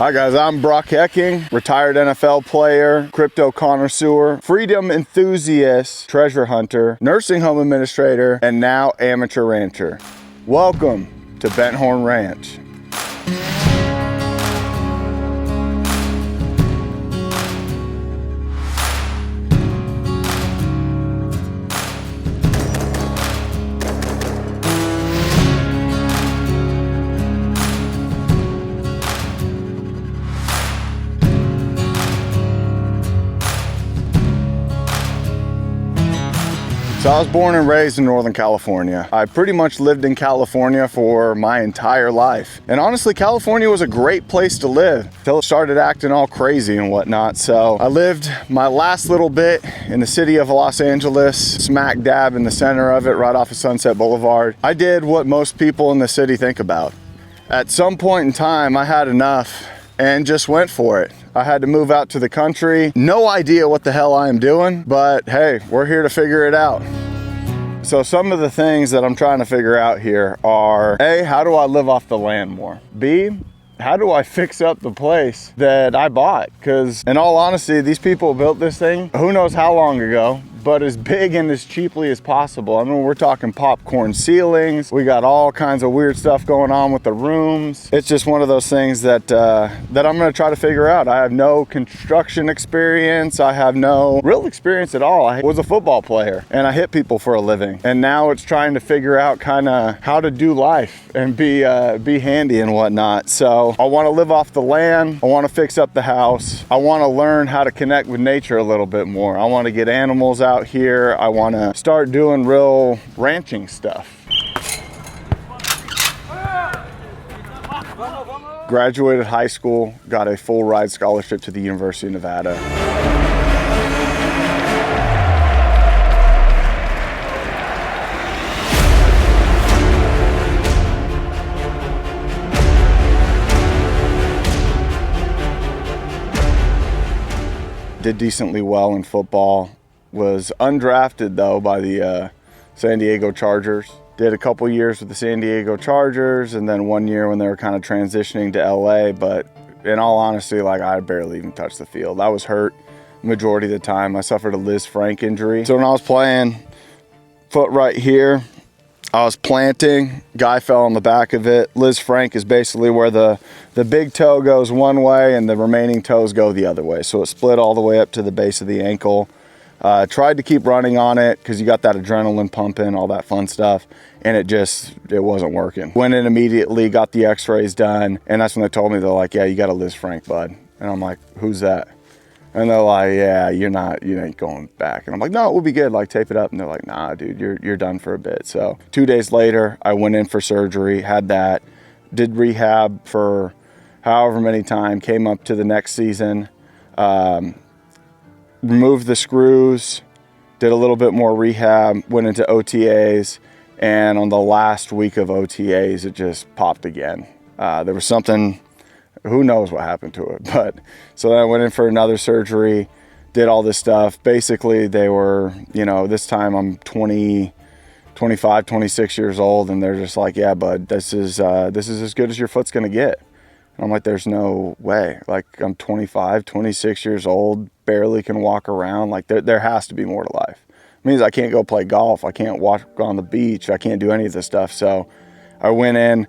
Hi guys, I'm Brock Hecking, retired NFL player, crypto connoisseur, freedom enthusiast, treasure hunter, nursing home administrator, and now amateur rancher. Welcome to Bent Horn Ranch. So I was born and raised in Northern California. I pretty much lived in California for my entire life. And honestly, California was a great place to live until it started acting all crazy and whatnot. So I lived my last little bit in the city of Los Angeles, smack dab in the center of it, right off of Sunset Boulevard. I did what most people in the city think about. At some point in time, I had enough and just went for it. I had to move out to the country. No idea what the hell I am doing, but hey, we're here to figure it out. So some of the things that I'm trying to figure out here are, A, how do I live off the land more? B, how do I fix up the place that I bought? Because in all honesty, these people built this thing, who knows how long ago, but as big and as cheaply as possible. I mean, we're talking popcorn ceilings. We got all kinds of weird stuff going on with the rooms. It's just one of those things that I'm gonna try to figure out. I have no construction experience. I have no real experience at all. I was a football player and I hit people for a living. And now it's trying to figure out kind of how to do life and be handy and whatnot. So I wanna live off the land. I wanna fix up the house. I wanna learn how to connect with nature a little bit more. I wanna get animals out here. I want to start doing real ranching stuff. Graduated high school, got a full ride scholarship to the University of Nevada. Did decently well in football. Was undrafted though by the San Diego Chargers. Did a couple years with the San Diego Chargers and then 1 year when they were kind of transitioning to LA, but in all honesty, like I barely even touched the field. I was hurt majority of the time. I suffered a Liz Frank injury. So when I was playing, foot right here, I was planting, guy fell on the back of it. Liz Frank is basically where the big toe goes one way and the remaining toes go the other way. So it split all the way up to the base of the ankle. Tried to keep running on it because you got that adrenaline pumping, all that fun stuff, and it wasn't working. Went in immediately, got the x-rays done, and that's when they told me, they're like, yeah, you got a Liz Frank, bud. And I'm like, who's that? And they're like, yeah, you ain't going back. And I'm like, no, it will be good, like tape it up. And they're like, nah, dude, you're done for a bit. So 2 days later, I went in for surgery, had that, did rehab for however many time, came up to the next season, removed the screws, did a little bit more rehab, went into OTAs, and on the last week of OTAs, it just popped again. There was something, who knows what happened to it, but so then I went in for another surgery, did all this stuff. Basically, they were, this time I'm 25, 26 years old, and they're just like, yeah, bud, this is as good as your foot's gonna get. And I'm like, there's no way. Like, I'm 25, 26 years old, barely can walk around. Like, there has to be more to life. It means I can't go play golf. I can't walk on the beach. I can't do any of this stuff. So I went in,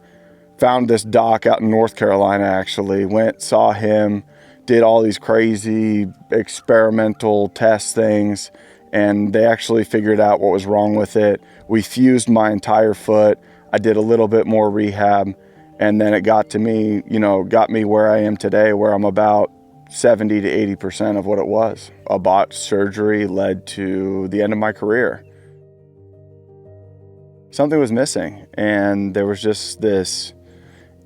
found this doc out in North Carolina, actually. Went, saw him, did all these crazy experimental test things, and they actually figured out what was wrong with it. We fused my entire foot. I did a little bit more rehab. And then it got to me, got me where I am today, where I'm about 70 to 80% of what it was. A botched surgery led to the end of my career. Something was missing, and there was just this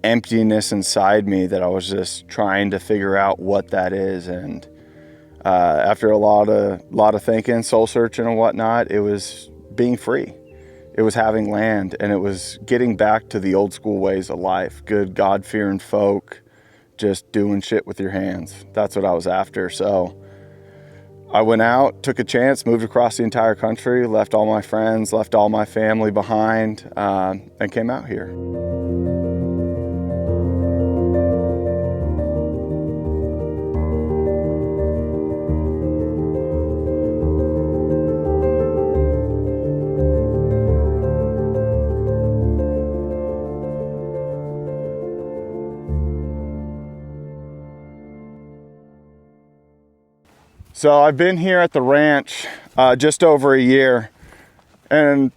emptiness inside me that I was just trying to figure out what that is. And after a lot of thinking, soul searching and whatnot, it was being free. It was having land, and it was getting back to the old school ways of life. Good God-fearing folk, just doing shit with your hands. That's what I was after. So I went out, took a chance, moved across the entire country, left all my friends, left all my family behind, and came out here. So I've been here at the ranch just over a year, and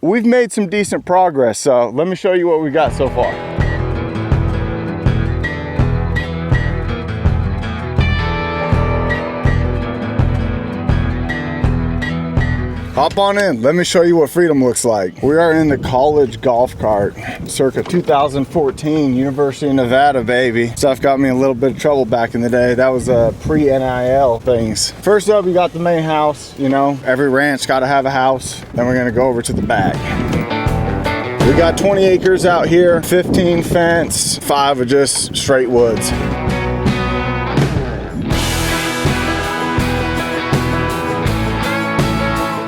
we've made some decent progress. So let me show you what we got so far. Hop on in, let me show you what freedom looks like. We are in the college golf cart, circa 2014, University of Nevada, baby. Stuff got me in a little bit of trouble back in the day. That was pre-NIL things. First up, we got the main house. You know, every ranch got to have a house. Then we're gonna go over to the back. We got 20 acres out here, 15 fence, 5 of just straight woods.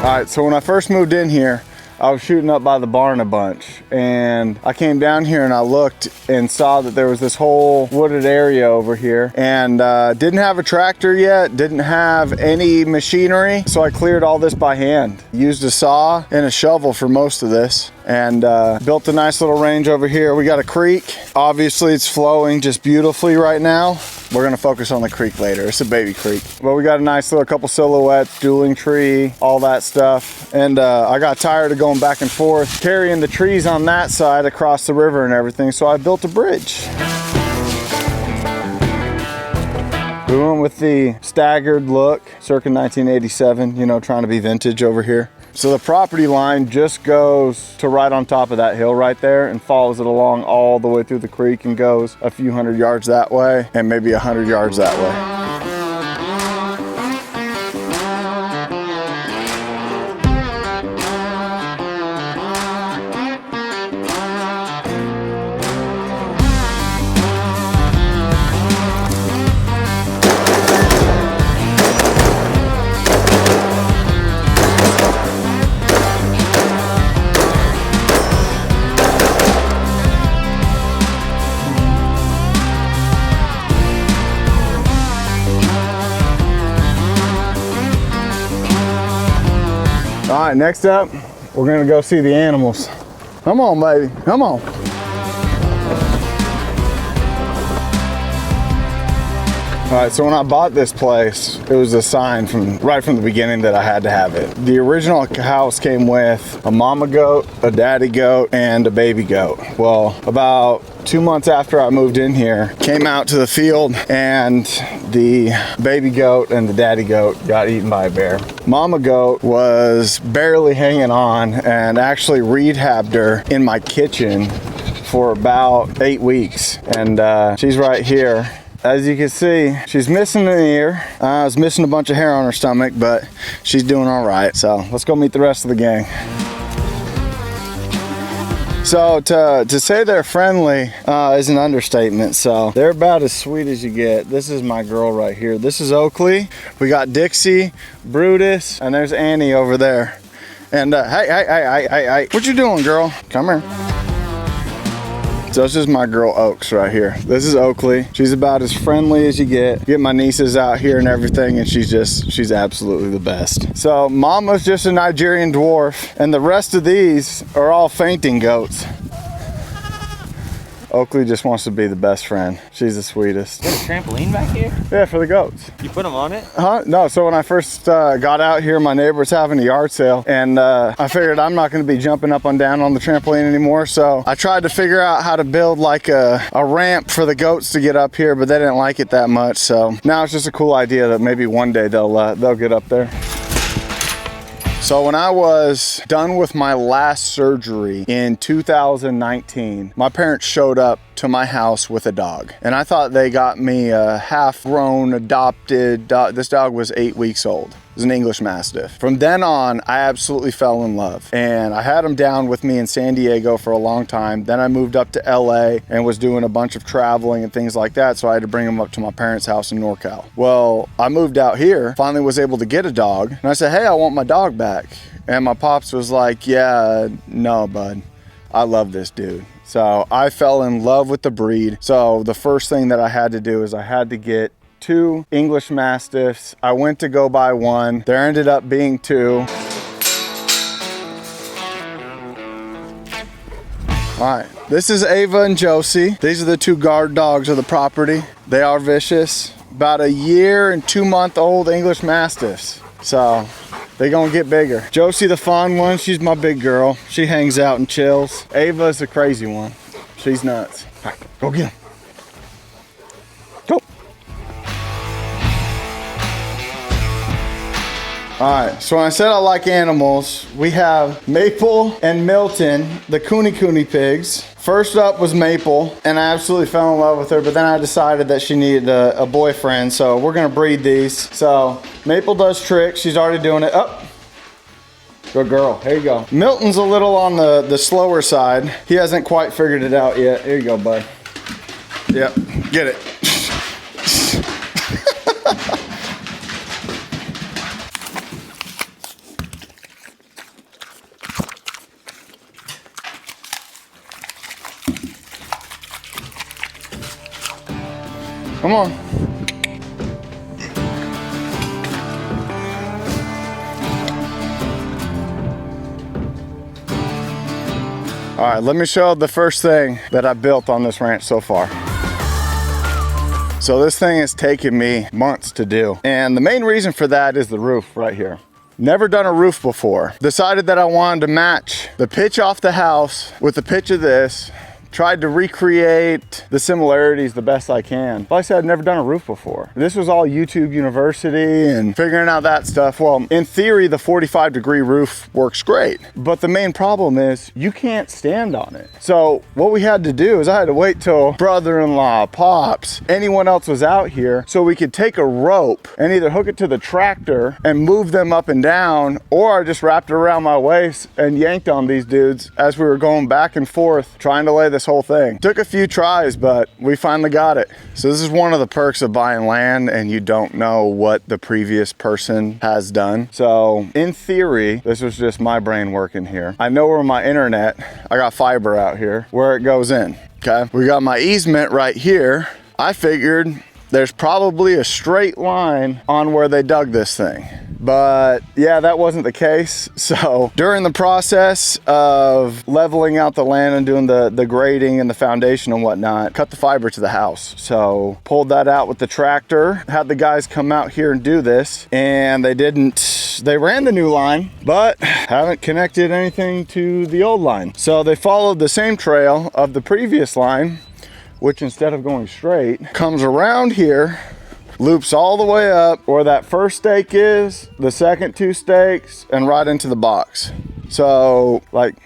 All right, so when I first moved in here, I was shooting up by the barn a bunch, and I came down here and I looked and saw that there was this whole wooded area over here, and didn't have a tractor yet, didn't have any machinery, so I cleared all this by hand. Used a saw and a shovel for most of this, and built a nice little range over here. We got a creek. Obviously it's flowing just beautifully right now. We're gonna focus on the creek later. It's a baby creek. But we got a nice little couple silhouettes, dueling tree, all that stuff. And I got tired of going back and forth, carrying the trees on that side across the river and everything, so I built a bridge. We went with the staggered look, circa 1987, you know, trying to be vintage over here. So the property line just goes to right on top of that hill right there and follows it along all the way through the creek and goes a few hundred yards that way and maybe 100 yards that way. All right, next up, we're gonna go see the animals. Come on, baby, come on. All right, so when I bought this place, it was a sign right from the beginning that I had to have it. The original house came with a mama goat, a daddy goat, and a baby goat. Well, about 2 months after I moved in here, came out to the field and the baby goat and the daddy goat got eaten by a bear. Mama goat was barely hanging on, and actually rehabbed her in my kitchen for about 8 weeks. And she's right here. As you can see, she's missing an ear. I was missing a bunch of hair on her stomach, but she's doing all right. So let's go meet the rest of the gang. So to say they're friendly is an understatement. So they're about as sweet as you get. This is my girl right here. This is Oakley. We got Dixie, Brutus, and there's Annie over there. And hey, what you doing, girl? Come here. So this is my girl Oaks right here. This is Oakley. She's about as friendly as you get. Get my nieces out here and everything, and she's absolutely the best. So Mama's just a Nigerian dwarf, and the rest of these are all fainting goats. Oakley just wants to be the best friend. She's the sweetest. You got a trampoline back here? Yeah, for the goats. You put them on it? Huh? No, so when I first got out here, my neighbor was having a yard sale, and I figured I'm not gonna be jumping up and down on the trampoline anymore, so I tried to figure out how to build like a ramp for the goats to get up here, but they didn't like it that much, so now it's just a cool idea that maybe one day they'll get up there. So when I was done with my last surgery in 2019, my parents showed up to my house with a dog. And I thought they got me a half-grown adopted dog. This dog was 8 weeks old. It was an English Mastiff. From then on, I absolutely fell in love. And I had him down with me in San Diego for a long time. Then I moved up to LA and was doing a bunch of traveling and things like that. So I had to bring him up to my parents' house in NorCal. Well, I moved out here, finally was able to get a dog. And I said, hey, I want my dog back. And my pops was like, yeah, no, bud. I love this dude. So I fell in love with the breed. So the first thing that I had to do is I had to get 2 English Mastiffs. I went to go buy 1. There ended up being 2. All right, this is Ava and Josie. These are the 2 guard dogs of the property. They are vicious. about a year and 2-month-old English Mastiffs. So they gonna get bigger. Josie, the fun one, she's my big girl. She hangs out and chills. Ava's the crazy one. She's nuts. All right, go get him. Go. All right, so when I said I like animals, we have Maple and Milton, the Kune pigs. First up was Maple, and I absolutely fell in love with her, but then I decided that she needed a boyfriend, so we're gonna breed these. So Maple does tricks, she's already doing it. Up. Good girl, here you go. Milton's a little on the slower side. He hasn't quite figured it out yet. Here you go, bud. Yep, get it. Come on. All right, let me show the first thing that I built on this ranch so far. So this thing has taken me months to do. And the main reason for that is the roof right here. Never done a roof before. Decided that I wanted to match the pitch off the house with the pitch of this. Tried to recreate the similarities the best I can. Like I said, I'd never done a roof before. This was all YouTube University and figuring out that stuff. Well, in theory, the 45-degree roof works great, but the main problem is you can't stand on it. So what we had to do is I had to wait till brother-in-law, pops, anyone else was out here so we could take a rope and either hook it to the tractor and move them up and down, or I just wrapped it around my waist and yanked on these dudes as we were going back and forth trying to lay this whole thing. Took a few tries, but we finally got it. So this is one of the perks of buying land and you don't know what the previous person has done. So in theory, this was just my brain working here. I know where my internet, I got fiber out here, where it goes in, okay? We got my easement right here. I figured there's probably a straight line on where they dug this thing. But yeah, that wasn't the case. So during the process of leveling out the land and doing the grading and the foundation and whatnot, cut the fiber to the house. So pulled that out with the tractor, had the guys come out here and do this, and they ran the new line, but haven't connected anything to the old line. So they followed the same trail of the previous line, which instead of going straight, comes around here, loops all the way up where that first stake is, the second 2 stakes, and right into the box. So like,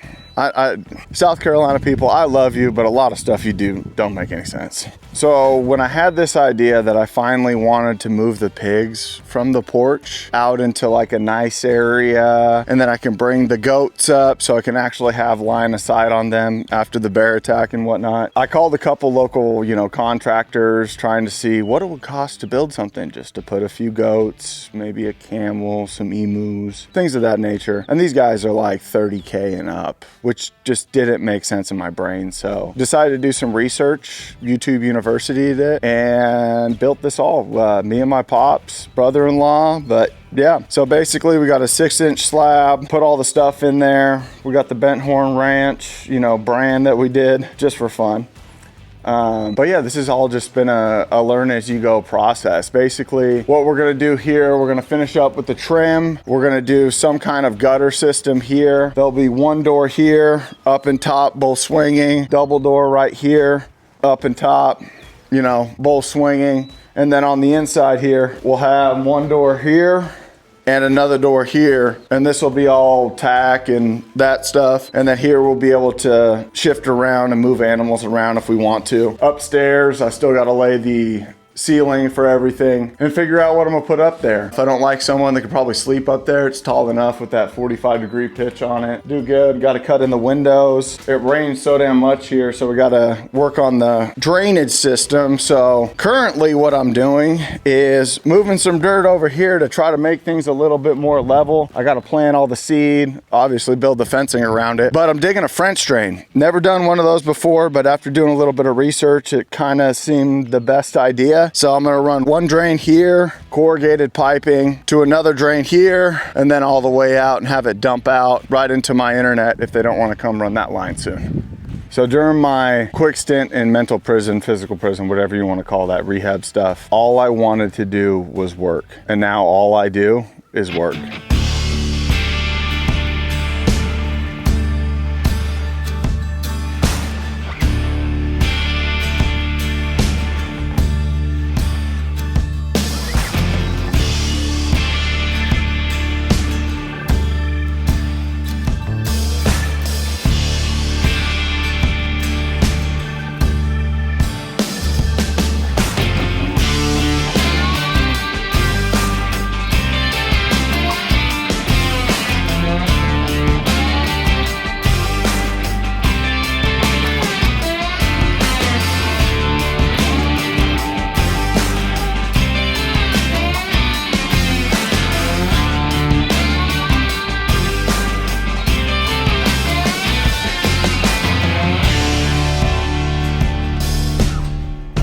South Carolina people, I love you, but a lot of stuff you do don't make any sense. So when I had this idea that I finally wanted to move the pigs from the porch out into like a nice area, and then I can bring the goats up so I can actually have line of sight on them after the bear attack and whatnot. I called a couple local, contractors trying to see what it would cost to build something, just to put a few goats, maybe a camel, some emus, things of that nature. And these guys are like 30K and up, which just didn't make sense in my brain. So decided to do some research, YouTube University did it, and built this all. Me and my pops, brother-in-law, but yeah. So basically we got a 6-inch slab, put all the stuff in there. We got the Bent Horn Ranch, brand that we did just for fun. But yeah, this has all just been a learn as you go process. Basically, what we're gonna do here, we're gonna finish up with the trim. We're gonna do some kind of gutter system here. There'll be one door here, up and top, both swinging, double door right here, up and top, both swinging. And then on the inside here, we'll have one door here and another door here, and this will be all tack and that stuff. And then here we'll be able to shift around and move animals around if we want to. Upstairs, I still got to lay the ceiling for everything and figure out what I'm gonna put up there. If I don't like someone that could probably sleep up there, it's tall enough with that 45-degree pitch on it. Do good. Got to cut in the windows. It rains so damn much here, so we got to work on the drainage system. So currently what I'm doing is moving some dirt over here to try to make things a little bit more level. I got to plant all the seed, obviously build the fencing around it, but I'm digging a French drain. Never done one of those before, but after doing a little bit of research, it kind of seemed the best idea. So I'm gonna run one drain here, corrugated piping, to another drain here, and then all the way out and have it dump out right into my internet if they don't wanna come run that line soon. So during my quick stint in mental prison, physical prison, whatever you want to call that, rehab stuff, all I wanted to do was work. And now all I do is work.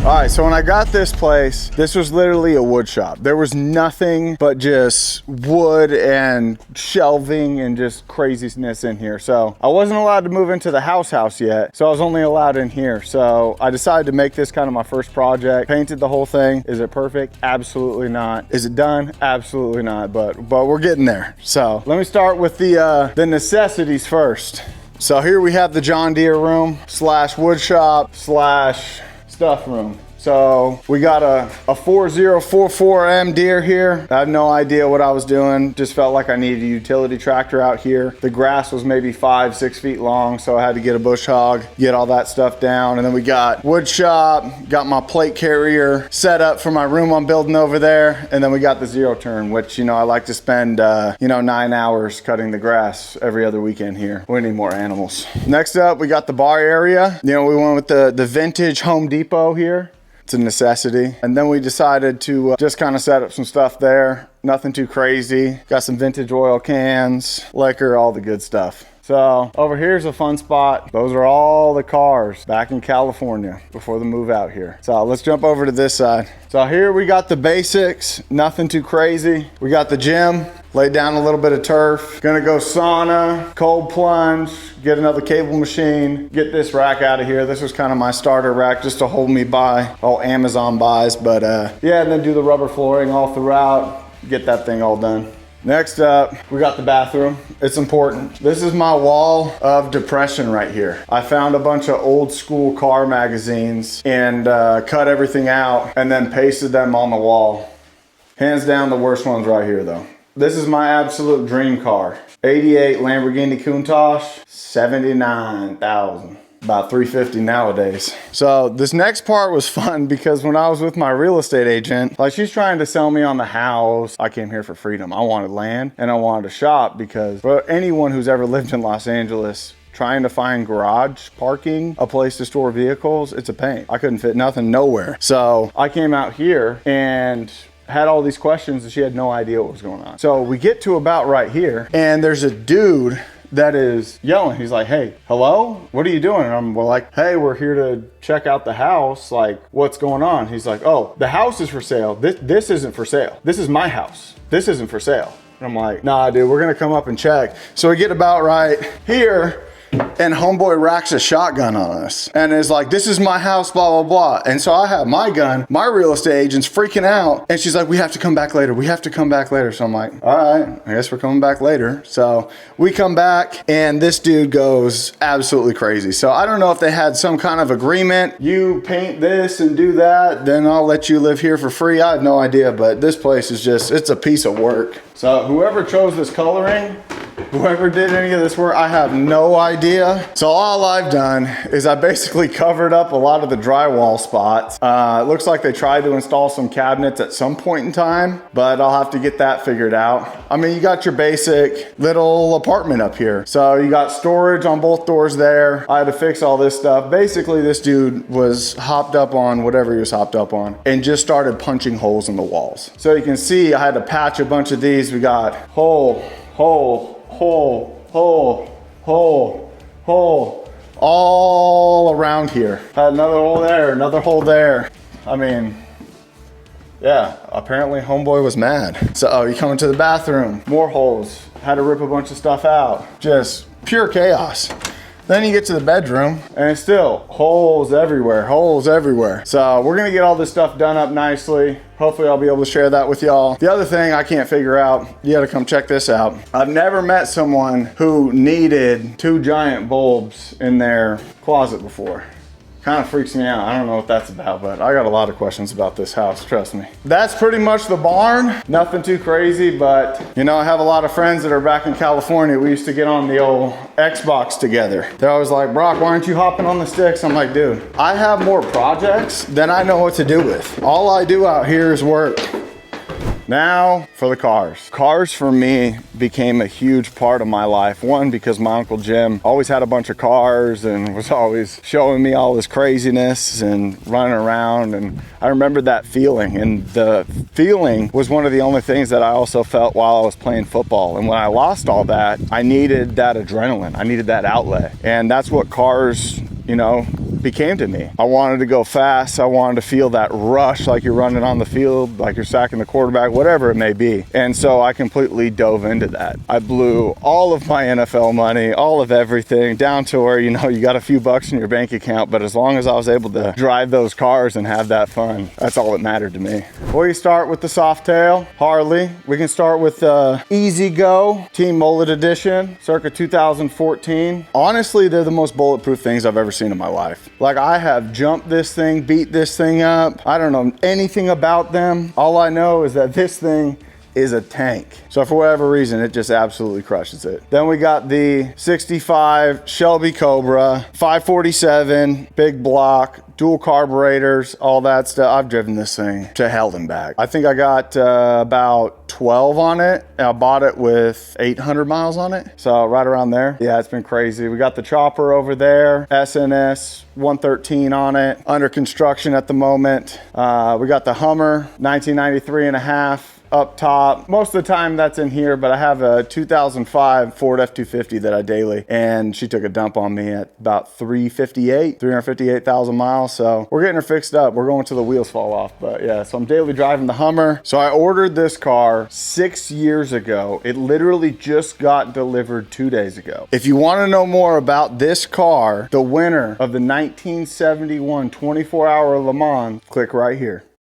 All right, so when I got this place, this was literally a wood shop. There was nothing but just wood and shelving and just craziness in here. So I wasn't allowed to move into the house yet. So I was only allowed in here. So I decided to make this kind of my first project. Painted the whole thing. Is it perfect? Absolutely not. Is it done? Absolutely not, but we're getting there. So let me start with the necessities first. So here we have the John Deere room slash wood shop slash stuff room. So we got a 4044M Deere here. I had no idea what I was doing. Just felt like I needed a utility tractor out here. The grass was maybe 5-6 feet long, so I had to get a bush hog, get all that stuff down. And then we got wood shop, got my plate carrier set up for my room I'm building over there. And then we got the zero turn, which, you know, I like to spend, 9 hours cutting the grass every other weekend here. We need more animals. Next up, we got the bar area. You know, we went with the vintage Home Depot here. It's a necessity. And then we decided to just kind of set up some stuff there. Nothing too crazy. Got some vintage oil cans, liquor, all the good stuff. So over here's a fun spot. Those are all the cars back in California before the move out here. So let's jump over to this side. So here we got the basics, nothing too crazy. We got the gym, laid down a little bit of turf. Gonna go sauna, cold plunge, get another cable machine, get this rack out of here. This was kind of my starter rack just to hold me by all Amazon buys. But yeah, and then do the rubber flooring all throughout, get that thing all done. Next up, we got the bathroom. It's important. This is my wall of depression right here. I found a bunch of old school car magazines and cut everything out and then pasted them on the wall. Hands down the worst ones right here though. This is my absolute dream car. 88 Lamborghini Countach, 79,000. About 350 nowadays. So this next part was fun because when I was with my real estate agent, like she's trying to sell me on the house. I came here for freedom. I wanted land and I wanted to shop because for anyone who's ever lived in Los Angeles, trying to find garage parking, a place to store vehicles, it's a pain. I couldn't fit nothing nowhere. So I came out here and had all these questions and she had no idea what was going on. So we get to about right here and there's a dude that is yelling. He's like, hey, hello? What are you doing? And I'm like, hey, we're here to check out the house. Like, what's going on? He's like, oh, the house is for sale. This isn't for sale. This is my house. This isn't for sale. And I'm like, nah, dude, we're gonna come up and check. So we get about right here and homeboy racks a shotgun on us and is like, this is my house, blah, blah, blah. And so I have my gun, my real estate agent's freaking out. And she's like, we have to come back later. We have to come back later. So I'm like, all right, I guess we're coming back later. So we come back and this dude goes absolutely crazy. So I don't know if they had some kind of agreement. You paint this and do that, then I'll let you live here for free. I have no idea, but this place is just, it's a piece of work. So whoever chose this coloring, whoever did any of this work, I have no idea. So all I've done is I basically covered up a lot of the drywall spots. It looks like they tried to install some cabinets at some point in time, but I'll have to get that figured out. I mean, you got your basic little apartment up here. So you got storage on both doors there. I had to fix all this stuff. Basically, this dude was hopped up on whatever he was hopped up on and just started punching holes in the walls. So you can see I had to patch a bunch of these. We got hole, hole, hole, hole, hole, hole, all around here. Had another hole there, another hole there. I mean, yeah, apparently homeboy was mad. So you come into the bathroom, more holes. Had to rip a bunch of stuff out. Just pure chaos. Then you get to the bedroom and it's still holes everywhere, holes everywhere. So we're gonna get all this stuff done up nicely. Hopefully I'll be able to share that with y'all. The other thing I can't figure out, you gotta come check this out. I've never met someone who needed 2 giant bulbs in their closet before. Kind of freaks me out. I don't know what that's about, but I got a lot of questions about this house, trust me. That's pretty much the barn. Nothing too crazy, but you know, I have a lot of friends that are back in California. We used to get on the old Xbox together. They're always like, Brock, why aren't you hopping on the sticks? I'm like, dude, I have more projects than I know what to do with. All I do out here is work. Now for the cars. Cars for me became a huge part of my life. One, because my Uncle Jim always had a bunch of cars and was always showing me all his craziness and running around. And I remember that feeling. And the feeling was one of the only things that I also felt while I was playing football. And when I lost all that, I needed that adrenaline. I needed that outlet. And that's what cars, you know, became to me. I wanted to go fast. I wanted to feel that rush like you're running on the field, like you're sacking the quarterback, whatever it may be. And so I completely dove into that. I blew all of my NFL money, all of everything, down to where, you know, you got a few bucks in your bank account, but as long as I was able to drive those cars and have that fun, that's all that mattered to me. We start with the Softail Harley. We can start with Easy Go Team Mullet Edition, circa 2014. Honestly, they're the most bulletproof things I've ever seen in my life. Like, I have jumped this thing, beat this thing up. I don't know anything about them. All I know is that this thing is a tank. So for whatever reason, it just absolutely crushes it. Then we got the 65 Shelby Cobra, 547, big block, dual carburetors, all that stuff. I've driven this thing to hell and back. I think I got about 12 on it. And I bought it with 800 miles on it. So right around there. Yeah, it's been crazy. We got the chopper over there, SNS 113 on it, under construction at the moment. We got the Hummer, 1993 and a half. Up top. Most of the time that's in here, but I have a 2005 Ford F-250 that I daily, and she took a dump on me at about 358,000 miles. So we're getting her fixed up. We're going till the wheels fall off, but yeah, so I'm daily driving the Hummer. So I ordered this car 6 years ago. It literally just got delivered 2 days ago. If you want to know more about this car, the winner of the 1971 24-hour Le Mans, click right here.